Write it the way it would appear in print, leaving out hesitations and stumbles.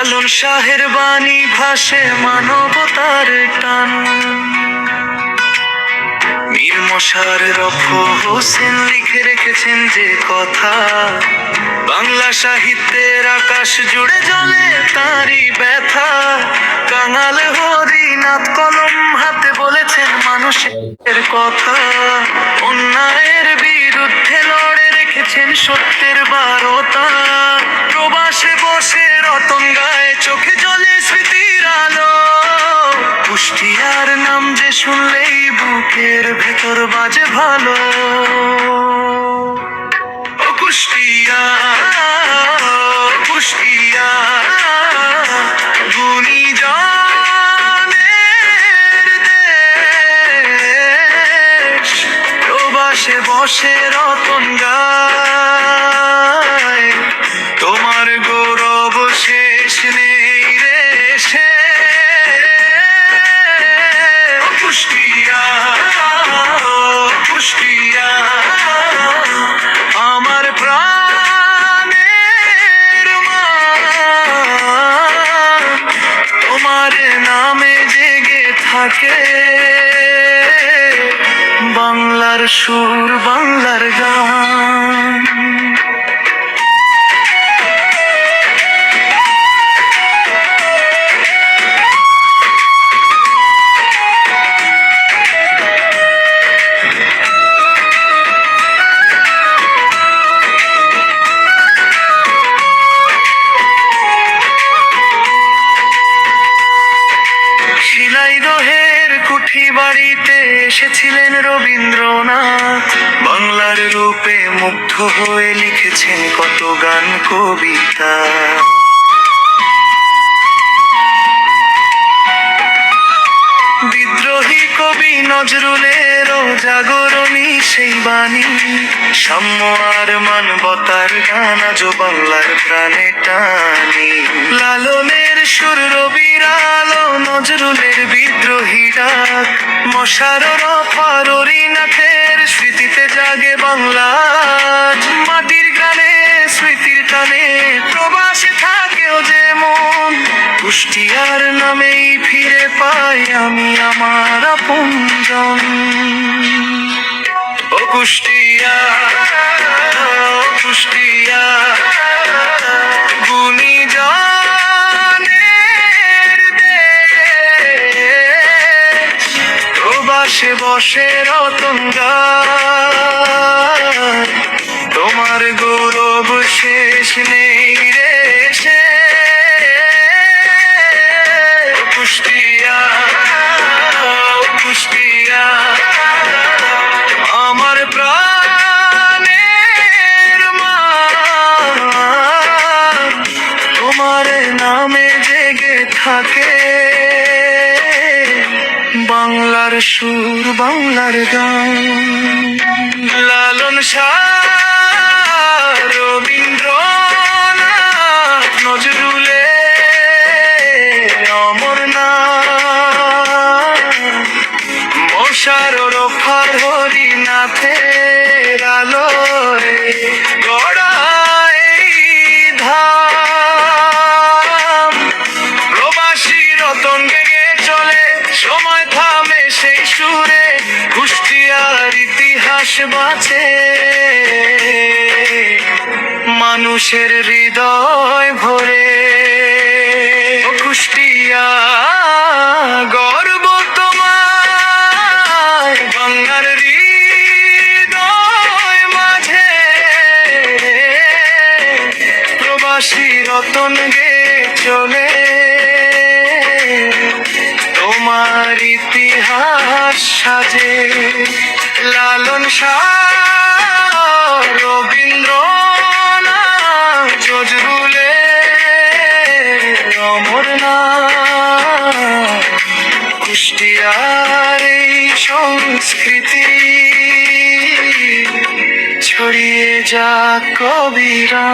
লালন শাহের বাণী ভাসে মানবতার টান। মীর মশার রফ হোসেন লিখে রেখেছেন যে কথা, বাংলা সাহিত্যের আকাশ জুড়ে জ্বলে তাঁরই ব্যথা। কাঙাল হরিনাথ কলম হাতে বলেছেন মানুষের কথা, অন্যায়ের বিরুদ্ধে লড়ে রেখেছেন সত্যের বারতা। প্রবাসে বসে রতন গায়ে চোখে জ্বলে স্মৃতির আলো, কুষ্টিয়ার নাম যে শুনলেই বুকের ভেতর বাজে ভালো। ও কুষ্টিয়া, কুষ্টিয়া গুণীজনের দেশ, প্রবাসে বসে রতন গায়, তোমার গৌরব শেষ নেই রে সে। কুষ্টিয়া, কুষ্টিয়া আমার প্রাণের মা, তোমার নামে জেগে থাকে বাংলার সুর, বাংলার গান। কুঠি বাড়িতে এসেছিলেন রবীন্দ্রনাথ, বাংলার রূপে মুগ্ধ হয়ে লিখেছেন কত গান কবিতা। বিদ্রোহী কবি নজরুলেরও জাগরণী সেই বাণী, সাম্য আর মানবতার গান আজও বাংলার প্রাণে টানি। লালনের সুর, রবির আলো, নজরুলের বিদ্রোহী ডাক, মশার রফার হরিনাথের স্মৃতিতে জাগে বাংলা। মাটির গানে স্মৃতির টানে প্রবাসে থাকেও যে মন, কুষ্টিয়ার নামেই ফিরে পাই আমি আমার আপনজন। ও কুষ্টিয়া, কুষ্টিয়া গুণীজনের দেশ, প্রবাসে বসে রতন গায়, তোমার গৌরব শেষ নেই রে সে। কুষ্টিয়া, কুষ্টিয়া আমার প্রাণের মা, তোমার নামে জেগে থাকে বাংলার সুর, বাংলার গান। লালন শাহ, রবীন্দ্রনাথ, নজরুলের অমর নাম, মশার রফার হরিনাথের আলোয় গড়া এই ধাম। প্রবাসী রতন গেয়ে চলে, সময় থামে সেই সুরে, কুষ্টিয়ার ইতিহাস বাঁচে মানুষের হৃদয় ভরে। কুষ্টিয়া গর্ব তোমার, বাংলার হৃদয় মাঝে, প্রবাসী রতন গেয়ে চলে তোমার ইতিহাস সাজে। লালন শাহ, রবীন্দ্রনাথ, নজরুলের অমর নাম, কুষ্টিয়ার এই সংস্কৃতি ছড়িয়ে যাক কবিরা।